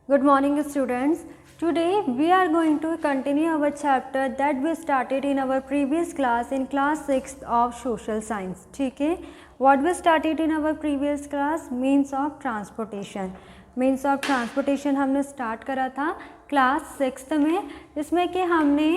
Good morning, students. Today we are going to continue our chapter that we started in our previous class in class 6th of social science. ठीक है, what we started in our previous class, means of transportation. Means of transportation हमने start करा था class 6th में, जिसमें कि हमने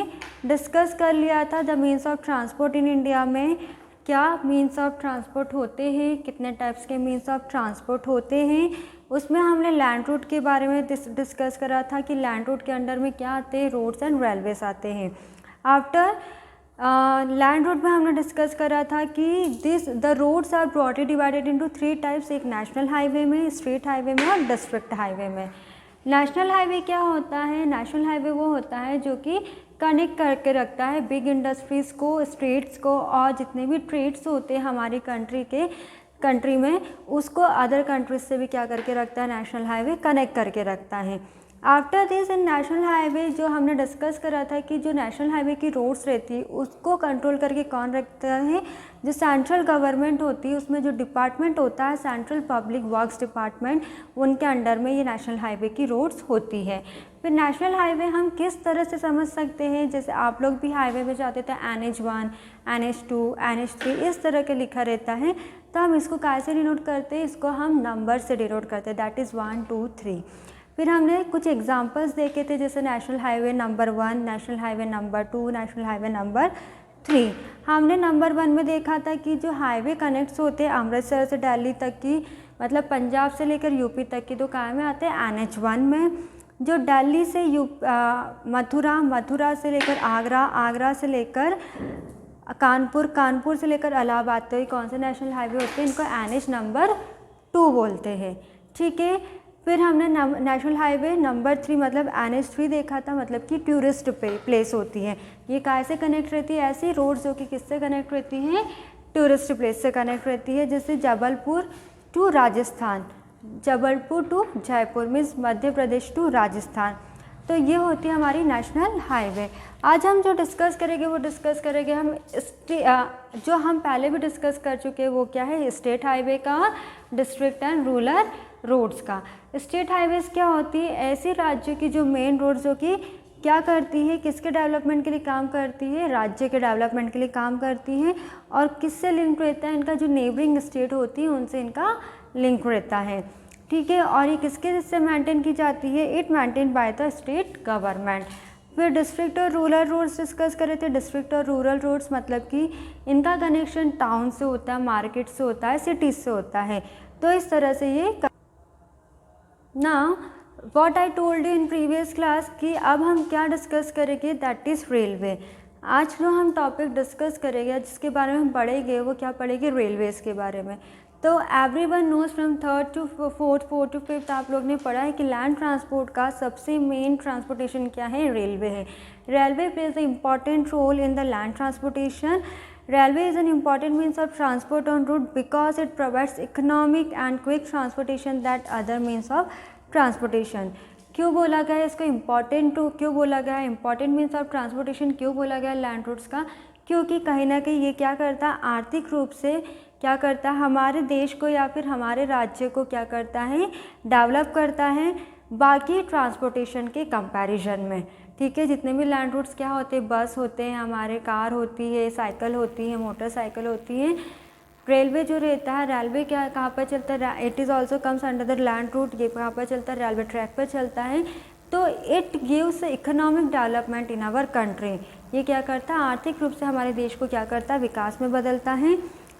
discuss कर लिया था the means of transport in India में क्या मीन्स ऑफ ट्रांसपोर्ट होते हैं, कितने टाइप्स के मीन्स ऑफ ट्रांसपोर्ट होते हैं। उसमें हमने लैंड रूट के बारे में डिस्कस करा था कि लैंड रूट के अंडर में क्या आते हैं, रोड्स एंड रेलवेज आते हैं। आफ्टर लैंड रूट में हमने डिस्कस करा था कि the roads are broadly divided into 3 types, एक नेशनल हाईवे में, स्टेट हाईवे में और डिस्ट्रिक्ट हाईवे में। नेशनल हाईवे क्या होता है? नेशनल हाईवे वो होता है जो कि कनेक्ट करके रखता है बिग इंडस्ट्रीज़ को, स्टेट्स को, और जितने भी ट्रेड्स होते हैं हमारी कंट्री में उसको अदर कंट्रीज से भी क्या करके रखता है, नेशनल हाईवे कनेक्ट करके रखता है। After this in national highway जो हमने डिस्कस करा था कि जो नेशनल हाईवे की रोड्स रहती है उसको कंट्रोल करके कौन रखता है, जो सेंट्रल गवर्नमेंट होती है, उसमें जो डिपार्टमेंट होता है सेंट्रल पब्लिक वर्क्स डिपार्टमेंट, उनके अंडर में ये नेशनल हाईवे की रोड्स होती है। फिर नेशनल हाईवे हम किस तरह से समझ सकते हैं, जैसे आप लोग भी हाईवे में जाते थे NH1, NH2, NH3 इस तरह के लिखा रहता है, तो हम इसको कैसे डिनोट करते हैं, इसको हम नंबर से डिनोट करते हैं, दैट इज़ 1 2 3। फिर हमने कुछ एग्जांपल्स देखे थे जैसे national highway number 1, national highway number 2, national highway number 3। हमने नंबर 1 में देखा था कि जो हाईवे कनेक्ट्स होते हैं अमृतसर से दिल्ली तक की, मतलब पंजाब से लेकर यूपी तक की, तो कहाँ में आते हैं, NH1 में। जो दिल्ली से मथुरा से लेकर आगरा से लेकर कानपुर से लेकर इलाहाबाद तक कौन से नेशनल हाईवे होते हैं, इनको NH नंबर 2 बोलते हैं। ठीक है, फिर हमने नेशनल हाईवे नंबर 3 मतलब NH3 देखा था, मतलब कि टूरिस्ट प्लेस होती है। ये कैसे कनेक्ट रहती है, ऐसी रोड्स जो कि किससे कनेक्ट रहती हैं, टूरिस्ट प्लेस से कनेक्ट रहती है, जैसे Jabalpur to Rajasthan, Jabalpur to Jaipur means Madhya Pradesh to Rajasthan. तो ये होती है हमारी नेशनल हाईवे। आज हम जो डिस्कस करेंगे वो डिस्कस करेंगे हम जो हम पहले भी डिस्कस कर चुके हैं, वो क्या है, स्टेट हाईवे का, डिस्ट्रिक्ट एंड रूरल रोड्स का। स्टेट हाईवेज़ क्या होती है, ऐसे राज्यों की जो मेन रोड्स जो कि क्या करती है, किसके डेवलपमेंट के लिए काम करती है, राज्य के डेवलपमेंट के लिए काम करती है, और किससे लिंक रहता है, इनका जो नेबरिंग स्टेट होती है उनसे इनका लिंक रहता है। ठीक है, और ये किसके से मेंटेन की जाती है, it maintain by the state government. फिर डिस्ट्रिक्ट और रूरल रोड्स डिस्कस कर रहे थे। डिस्ट्रिक्ट और रूरल रोड्स मतलब कि इनका कनेक्शन टाउन से होता है, मार्केट से होता है, सिटीज़ से होता है। तो इस तरह से ये ना what I told you in previous class कि अब हम क्या डिस्कस करेंगे, दैट इज़ रेलवे। आज जो हम टॉपिक डिस्कस करेंगे, जिसके बारे में हम पढ़ेंगे, वो क्या पढ़ेंगे, रेलवेज़ के बारे में। तो everyone knows from 3rd to 4th, 4th to 5th आप लोग ने पढ़ा है कि लैंड ट्रांसपोर्ट का सबसे मेन ट्रांसपोर्टेशन क्या है, रेलवे है। Railway plays the important role in the land transportation. Railway is an important means of transport on route because it provides economic and quick transportation that other means of transportation। क्यों बोला गया है इसको important, क्यों बोला गया है important means of transportation, क्यों बोला गया लैंड रूट्स का, क्योंकि कहीं ना कहीं ये क्या करता है, आर्थिक रूप से क्या करता है, हमारे देश को या फिर हमारे राज्य को क्या करता है, डेवलप करता है बाकी ट्रांसपोर्टेशन के कंपैरिजन में। ठीक है, जितने भी लैंड रूट्स क्या होते हैं, बस होते हैं, हमारे कार होती है, साइकिल होती है, मोटरसाइकिल होती है। रेलवे जो रहता है, रेलवे क्या कहाँ पर चलता है, it is also comes under the land route. ये कहाँ पर चलता है, रेलवे ट्रैक पर चलता है। तो it gives economic development in our country. ये क्या करता है, आर्थिक रूप से हमारे देश को क्या करता है, विकास में बदलता है।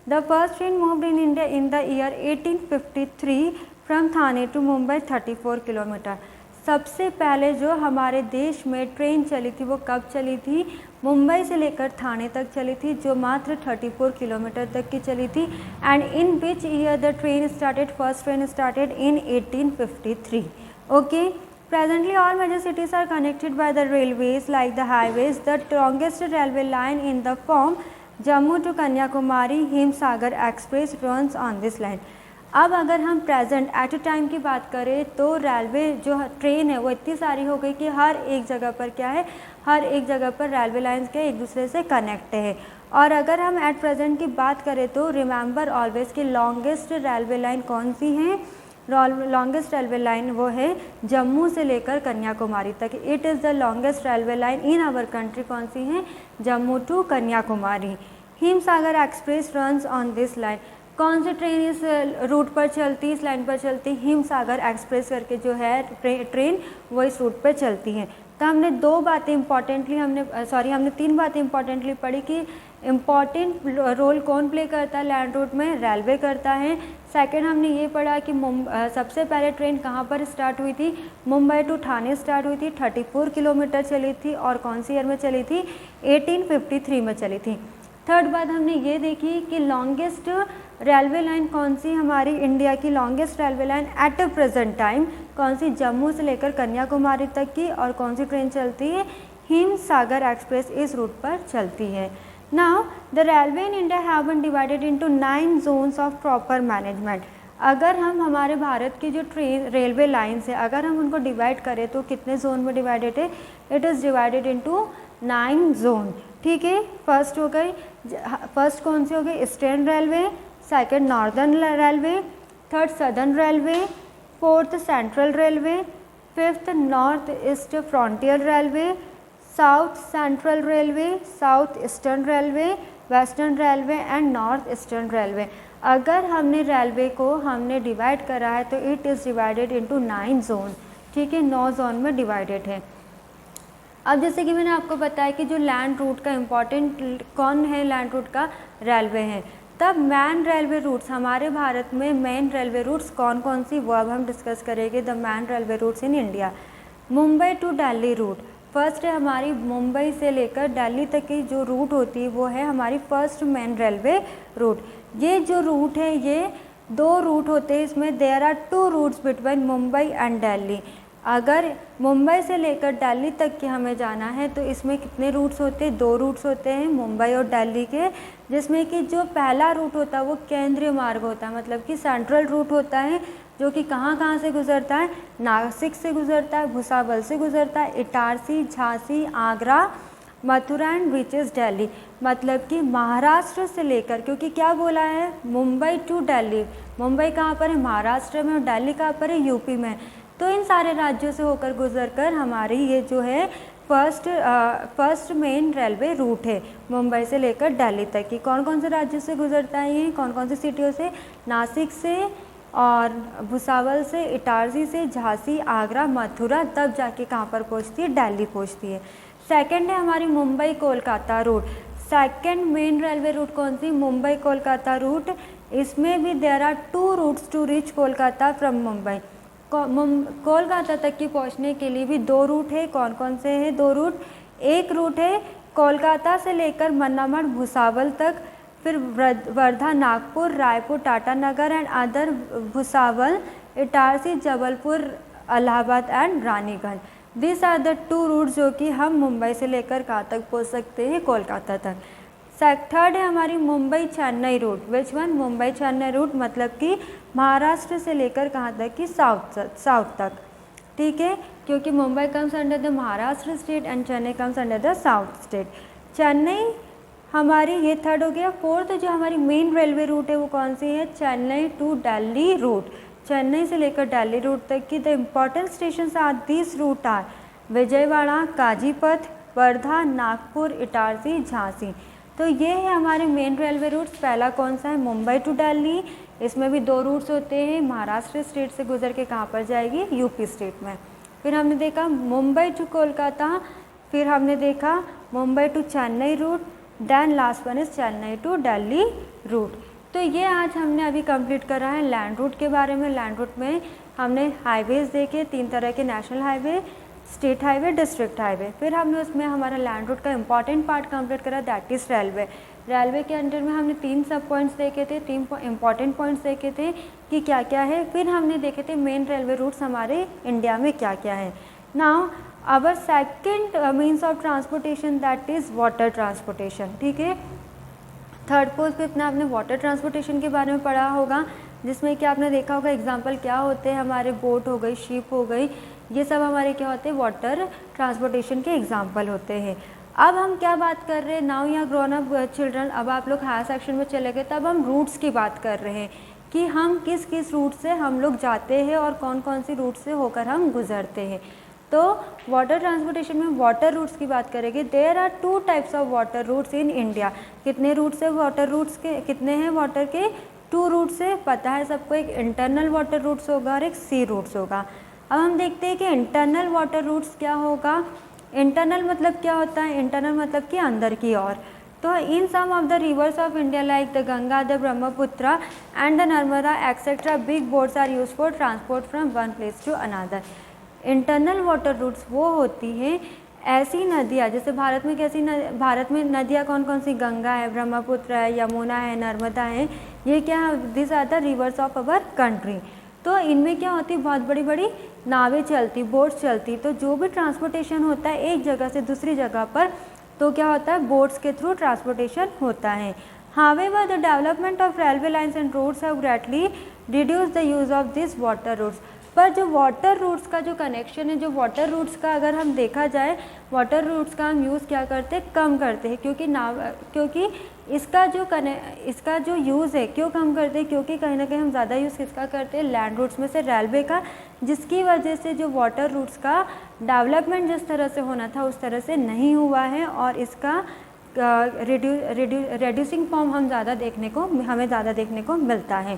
The first train moved in India in the year 1853 from Thane to Mumbai 34 kilometre. सबसे पहले जो हमारे देश में ट्रेन चली थी वो कब चली थी, मुंबई से लेकर थाने तक चली थी, जो मात्र 34 किलोमीटर तक की चली थी। And in which year the train started, first train started in 1853। Okay, presently all major cities are connected by the railways like the highways. The longest railway line in the form Jammu to Kanyakumari Himsagar Express runs on this line। अब अगर हम present at a time की बात करें तो railway जो train है वो इतनी सारी हो गई कि हर एक जगह पर क्या है, हर एक जगह पर रेलवे लाइंस के एक दूसरे से कनेक्ट है। और अगर हम एट प्रेजेंट की बात करें तो रिमेंबर ऑलवेज की लॉन्गेस्ट रेलवे लाइन कौन सी है, लॉन्गेस्ट रेलवे लाइन वो है जम्मू से लेकर कन्याकुमारी तक। It is the longest railway line in our country. कौन सी है? Jammu to Kanyakumari. Himsagar Express runs on this line. कौन सी ट्रेन इस रूट पर चलती, इस लाइन पर चलती? हिमसागर एक्सप्रेस करके जो है ट्रेन वो इस रूट पर चलती है। तो हमने दो बातें इंपॉर्टेंटली हमने तीन बातें इंपॉर्टेंटली पढ़ी कि इम्पॉर्टेंट रोल कौन प्ले करता है लैंड रूट में? रेलवे करता है। सेकंड हमने ये पढ़ा कि सबसे पहले ट्रेन कहाँ पर स्टार्ट हुई थी? मुंबई टू ठाणे स्टार्ट हुई थी, 34 किलोमीटर चली थी और कौन सी ईयर में चली थी? 1853 में चली थी। थर्ड बात हमने ये देखी कि लॉन्गेस्ट रेलवे लाइन कौन सी हमारी इंडिया की longest railway line at a present time कौन सी? जम्मू से लेकर कन्याकुमारी तक की। और कौन सी ट्रेन चलती है? हिमसागर एक्सप्रेस इस रूट पर चलती है। Now the railway in India have been divided into 9 zones of proper management. अगर हम हमारे भारत की जो रेलवे लाइन्स है अगर हम उनको डिवाइड करें तो कितने जोन में डिवाइडेड है? It is divided into 9 zone. ठीक है, फर्स्ट हो गई, फर्स्ट कौन सी हो गई? Eastern railway, second northern railway, third southern railway, fourth central railway, fifth north east frontier railway, south central railway, south eastern railway, western railway and north eastern railway. अगर हमने railway को हमने divide करा है तो it is divided into 9 zone. ठीक है, 9 zone में डिवाइडेड है। अब जैसे कि मैंने आपको बताया कि जो लैंड रूट का इम्पॉर्टेंट कौन है लैंड रूट का? रेलवे है। तब मैन रेलवे रूट्स हमारे भारत में मेन रेलवे रूट्स कौन कौन सी वो अब हम डिस्कस करेंगे। The main railway routes in India. Mumbai to Delhi route first है हमारी। मुंबई से लेकर दिल्ली तक की जो रूट होती है वो है हमारी फर्स्ट मेन रेलवे रूट। ये जो रूट है ये 2 रूट होते हैं, इसमें there are 2 routes between Mumbai and Delhi. अगर मुंबई से लेकर दिल्ली तक की हमें जाना है तो इसमें कितने रूट्स होते हैं? 2 रूट्स होते हैं मुंबई और दिल्ली के, जिसमें कि जो पहला रूट होता है वो केंद्रीय मार्ग होता है, मतलब कि सेंट्रल रूट होता है, जो कि कहाँ से गुजरता है? नासिक से गुजरता है, भुसावल से गुजरता है, इटारसी, झांसी, आगरा, मथुरा एंड रीचेस दिल्ली। मतलब कि महाराष्ट्र से लेकर, क्योंकि क्या बोला है? मुंबई टू दिल्ली। मुंबई कहाँ पर है? महाराष्ट्र में, और दिल्ली कहाँ पर है? यूपी में। तो इन सारे राज्यों से होकर गुजरकर हमारी ये जो है फर्स्ट मेन रेलवे रूट है मुंबई से लेकर दिल्ली तक की। कौन कौन से राज्यों से गुजरता है ये? कौन कौन सी सिटियों से? नासिक से और भुसावल से, इटारसी से, झांसी, आगरा, मथुरा, तब जाके कहाँ पर पहुँचती है? दिल्ली पहुँचती है। सेकंड है हमारी Mumbai Kolkata route. Second main railway route कौन सी? मुंबई कोलकाता रूट। इसमें भी there are 2 routes to reach Kolkata from Mumbai. Kolkata तक की पहुंचने के लिए भी 2 रूट है। कौन कौन से हैं 2 रूट? एक रूट है कोलकाता से लेकर मन्नामड भुसावल तक, फिर Wardha, Nagpur, Raipur, Tatanagar and other, Bhusawal, Itarsi, Jabalpur, Allahabad and Raniganj. This are the 2 route जो कि हम मुंबई से लेकर कहाँ तक पहुँच सकते हैं? कोलकाता तक। थर्ड है हमारी Mumbai Chennai route. Which one? Mumbai Chennai route, मतलब कि महाराष्ट्र से लेकर कहाँ तक कि साउथ तक। ठीक है, क्योंकि Mumbai comes under the Maharashtra state and Chennai comes under the south state. Chennai हमारी ये थर्ड हो गया। फोर्थ जो हमारी मेन रेलवे रूट है वो कौन सी है? Chennai to Delhi route. चेन्नई से लेकर दिल्ली रूट तक की the important station are this route are Vijayawada, Kazipet, Wardha, Nagpur, Itarsi, Jhansi. तो ये है हमारे मेन रेलवे रूट्स। पहला कौन सा है? मुंबई टू दिल्ली। इसमें भी 2 रूट्स होते हैं। महाराष्ट्र स्टेट से गुजर के कहाँ पर जाएगी? यूपी स्टेट में। फिर हमने देखा मुंबई टू कोलकाता, फिर हमने देखा Mumbai to Chennai route, then last one is Chennai to Delhi route. तो ये आज हमने अभी कंप्लीट करा है लैंड रूट के बारे में। लैंड रूट में हमने हाईवेज देखे, 3 तरह के, national highway, state highway, district highway. फिर हमने उसमें हमारा लैंड रूट का इंपॉर्टेंट पार्ट कंप्लीट करा, दैट इज़ रेलवे। रेलवे के अंडर में हमने 3 सब पॉइंट्स देखे थे, 3 इंपॉर्टेंट पॉइंट्स देखे थे कि क्या क्या है। फिर हमने देखे थे मेन रेलवे रूट्स हमारे इंडिया में क्या क्या है। Now our second means of transportation that is water transportation. ठीक है, थर्ड पोस्ट पे अपना आपने वाटर ट्रांसपोर्टेशन के बारे में पढ़ा होगा, जिसमें कि आपने देखा होगा एग्जाम्पल क्या होते हैं हमारे, बोट हो गई, शिप हो गई, ये सब हमारे क्या होते हैं? वाटर ट्रांसपोर्टेशन के एग्जाम्पल होते हैं। अब हम क्या बात कर रहे हैं? नाउ या ग्रोन अप चिल्ड्रन, अब आप लोग हायर सेक्शन में चले गए, तब हम रूट्स की बात कर रहे हैं कि हम किस किस रूट से हम लोग जाते हैं और कौन कौन सी रूट से होकर हम गुजरते हैं। तो वाटर ट्रांसपोर्टेशन में वाटर रूट्स की बात करेंगे। There are 2 types of water routes in India. कितने रूट्स है वाटर रूट्स के, कितने हैं वाटर के? 2 रूट्स है, पता है सबको। एक इंटरनल वाटर रूट्स होगा और एक सी रूट्स होगा। अब हम देखते हैं कि इंटरनल वाटर रूट्स क्या होगा। इंटरनल मतलब क्या होता है? इंटरनल मतलब कि अंदर की ओर। तो in some of the rivers of India like the Ganga, the Brahmaputra and the Narmada etcetera, big boats are use for transport from one place to another. Internal water routes वो होती हैं ऐसी नदियाँ, जैसे भारत में कैसी भारत में नदियाँ कौन कौन सी? गंगा है, ब्रह्मपुत्र है, यमुना है, नर्मदा है। ये क्या? This are the rivers of our country. तो इनमें क्या होती? बहुत बड़ी बड़ी नावें चलती, बोट्स चलती। तो जो भी ट्रांसपोर्टेशन होता है एक जगह से दूसरी जगह पर, तो क्या होता है? बोट्स के थ्रू ट्रांसपोर्टेशन होता है। However the development of railway lines and roads have greatly reduce the use of this water routes. पर जो वाटर रूट्स का जो कनेक्शन है, जो वाटर रूट्स का अगर हम देखा जाए, वाटर रूट्स का हम यूज़ क्या करते हैं? कम करते हैं। क्योंकि इसका जो यूज़ है क्यों कम करते हैं? क्योंकि कहीं ना कहीं हम ज़्यादा यूज़ किसका करते हैं? लैंड रूट्स में से रेलवे का, जिसकी वजह से जो वाटर रूट्स का डेवलपमेंट जिस तरह से होना था उस तरह से नहीं हुआ है और इसका रिड्यूसिंग फॉर्म हमें ज़्यादा देखने को मिलता है।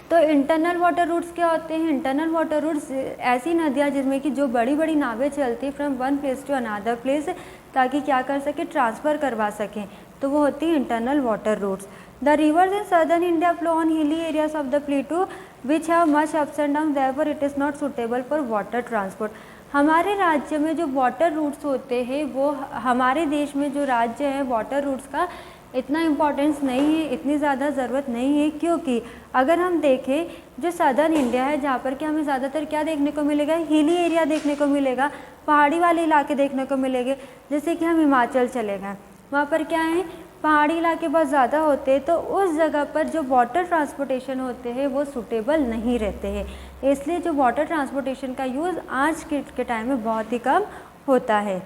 तो इंटरनल वाटर रूट्स क्या होते हैं? इंटरनल वाटर रूट्स ऐसी नदियाँ जिसमें कि जो बड़ी बड़ी नावें चलती from one place to another place, ताकि क्या कर सके? ट्रांसफ़र करवा सकें, तो वो होती है internal water routes. The rivers in southern India flow on hilly areas of the plateau which have much ups and down, therefore it is not suitable for water transport. हमारे राज्य में जो वाटर रूट्स होते हैं, वो हमारे देश में जो राज्य है वाटर रूट्स का इतना इम्पोर्टेंस नहीं है, इतनी ज़्यादा ज़रूरत नहीं है। क्योंकि अगर हम देखें जो सदर्न इंडिया है, जहाँ पर कि हमें ज़्यादातर क्या देखने को मिलेगा? हिली एरिया देखने को मिलेगा, पहाड़ी वाले इलाके देखने को मिलेंगे। जैसे कि हम हिमाचल चले गए, वहाँ पर क्या है? पहाड़ी इलाके बहुत ज़्यादा होते हैं, तो उस जगह पर जो वाटर ट्रांसपोर्टेशन होते हैं वो सूटेबल नहीं रहते हैं। इसलिए जो वाटर ट्रांसपोर्टेशन का यूज़ आज के टाइम में बहुत ही कम होता है।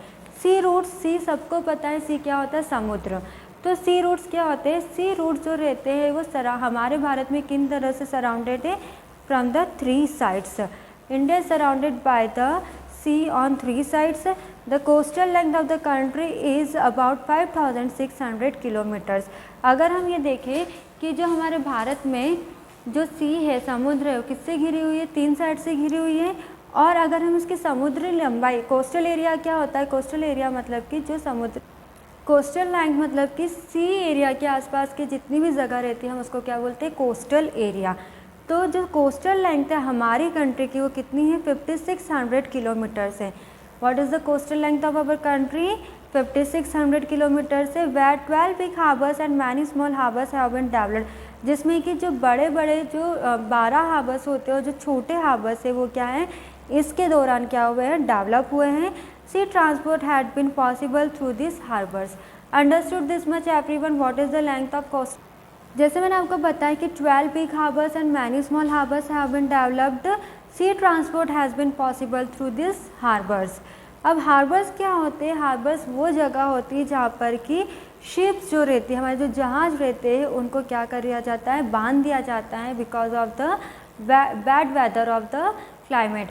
सी रूट्स, सी सबको पता है, सी क्या होता है? समुद्र। तो सी रूट्स क्या होते हैं? सी रूट्स जो रहते हैं वो हमारे भारत में किन तरह से सराउंडेड है? From the 3 sides. India is surrounded by the sea on 3 sides. The coastal length of the country is about 5600 kilometers. अगर हम ये देखें कि जो हमारे भारत में जो सी है, समुद्र है, वो किससे घिरी हुई है? 3 साइड से घिरी हुई है। और अगर हम इसकी समुद्री लंबाई, कोस्टल एरिया क्या होता है? कोस्टल एरिया मतलब कि जो समुद्र, कोस्टल लाइन मतलब कि सी एरिया के आसपास की जितनी भी जगह रहती है हम उसको क्या बोलते हैं? Coastal area. तो जो कोस्टल लेंथ है हमारी कंट्री की वो कितनी है? 5600 किलोमीटर्स है। What is the coastal length of our country? 5600 kilometres है। Where 12 big harbours and many small harbours have been developed, जिसमें कि जो बड़े बड़े जो 12 हार्बर्स होते हैं और जो छोटे हार्बर्स है वो क्या है? इसके दौरान क्या हुए हैं? डेवलप हुए हैं। Sea transport had been possible through this harbours. Understood this much everyone? What is the length of coast? जैसे मैंने आपको बताया कि 12 big harbours and many small harbours have been developed, sea transport has been possible through this harbours. अब harbours क्या होते हैं? Harbours वो जगह होती है जहाँ पर कि शिप्स जो रहती है, हमारे जो जहाज रहते हैं, उनको क्या कर दिया जाता है? बांध दिया जाता है because of the bad weather of the climate,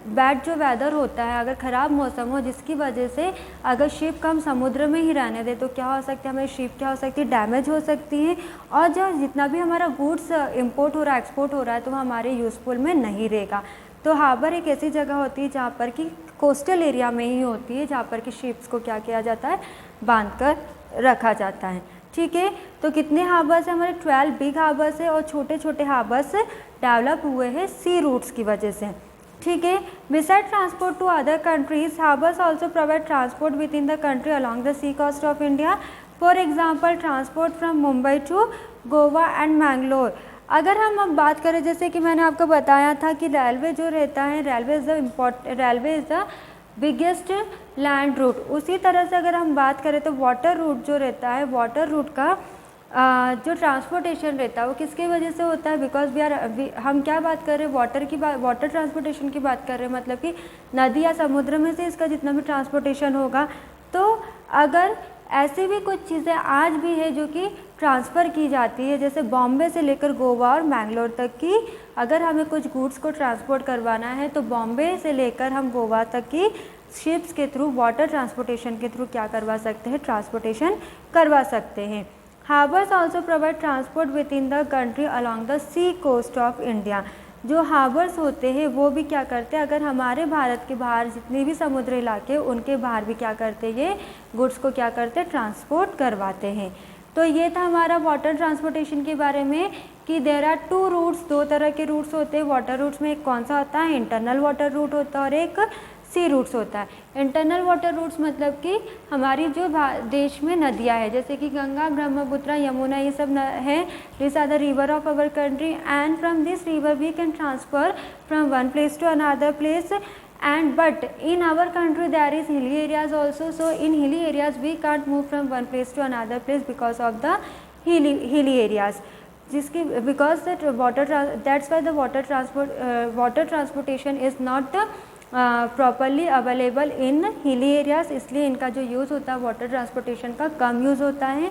bad जो वेदर होता है, अगर ख़राब मौसम हो जिसकी वजह से अगर शिप को हम समुद्र में ही रहने दें तो क्या हो सकता है? हमारी शिप क्या हो सकती है? डैमेज हो सकती है और जो जितना भी हमारा गुड्स इंपोर्ट हो रहा है, एक्सपोर्ट हो रहा है, तो वो हमारे यूज़फुल में नहीं रहेगा। तो हार्बर एक ऐसी जगह होती है जहाँ पर कि कोस्टल एरिया में ही होती है, जहाँ पर कि शिप्स को क्या किया जाता है? बांध कर रखा जाता है। ठीक है, तो कितने हार्बर्स हैं हमारे? 12 बिग हार्बर्स है और छोटे छोटे हार्बर्स डेवलप हुए हैं सी रूट्स की वजह से। ठीक है, beside transport to other countries, harbours also provide transport within the country along the sea coast of India. For example transport from Mumbai to Goa and Mangalore. अगर हम अब बात करें, जैसे कि मैंने आपको बताया था कि रेलवे जो रहता है, railway is the biggest land route. उसी तरह से अगर हम बात करें तो वाटर रूट जो रहता है, वाटर रूट का जो ट्रांसपोर्टेशन रहता है वो किसकी वजह से होता है? बिकॉज हम क्या बात कर रहे हैं? वाटर ट्रांसपोर्टेशन की बात कर रहे हैं, मतलब कि नदी या समुद्र में से इसका जितना भी ट्रांसपोर्टेशन होगा। तो अगर ऐसे भी कुछ चीज़ें आज भी है जो कि ट्रांसफ़र की जाती है, जैसे बॉम्बे से लेकर गोवा और मैंगलोर तक की अगर हमें कुछ गुड्स को ट्रांसपोर्ट करवाना है तो बॉम्बे से लेकर हम गोवा तक की शिप्स के थ्रू, वाटर ट्रांसपोर्टेशन के थ्रू क्या करवा सकते हैं, ट्रांसपोर्टेशन करवा सकते हैं। Harbours also provide transport within the country along the sea coast of India. जो हार्बर्स होते हैं वो भी क्या करते हैं, अगर हमारे भारत के बाहर जितने भी समुद्र इलाके उनके बाहर भी क्या करते हैं, ये गुड्स को क्या करते हैं, ट्रांसपोर्ट करवाते हैं। तो ये था हमारा वाटर ट्रांसपोर्टेशन के बारे में कि देयर आर टू रूट्स, दो तरह के रूट्स होते हैं वाटर रूट्स में। एक कौन सा होता है, इंटरनल वाटर रूट होता है और एक सी रूट्स होता है। इंटरनल वाटर रूट्स मतलब कि हमारी जो देश में नदियाँ हैं जैसे कि गंगा, ब्रह्मपुत्र, यमुना, ये सब है, this are the river of our country and from this river we can transfer from one place to another place and but in our country there is hilly areas also, so in hilly areas we can't move from one place to another place because of the hilly areas, जिसकी because that water that's why the water transportation is not properly available in hilly areas, इसलिए इनका जो use होता है water transportation का कम use होता है।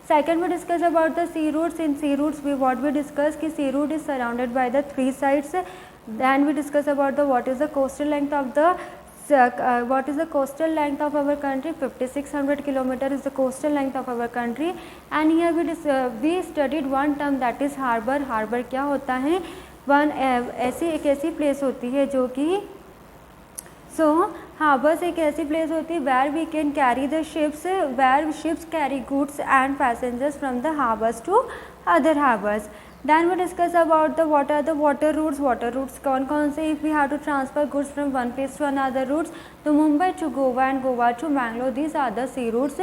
Second, we discuss about the sea routes. In sea routes, what we discuss कि sea route is surrounded by the three sides. Then we discuss about the what is the coastal length of the what is the coastal length of our country. 5600 kilometer is the coastal length of our country. And here we studied one term that is harbor. Harbor क्या होता है, एक ऐसी place होती है जो कि harbours एक ऐसी प्लेस होती है where we can carry the ships, where ships carry goods and passengers from the harbours to other harbours. Then we discuss about the what are the water routes. Water routes कौन कौन से, if we have to transfer goods from one place to another routes, तो Mumbai to Goa and Goa to Bangalore, these are the sea routes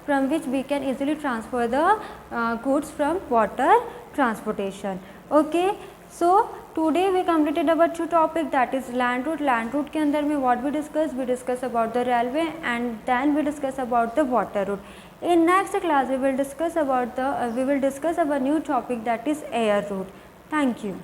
from which we can easily transfer the goods from water transportation. Okay, so today we completed our two topic, that is land route. Land route के अंदर में what we discuss about the railway and then we discuss about the water route. In next class we will discuss about our new topic, that is air route. Thank you.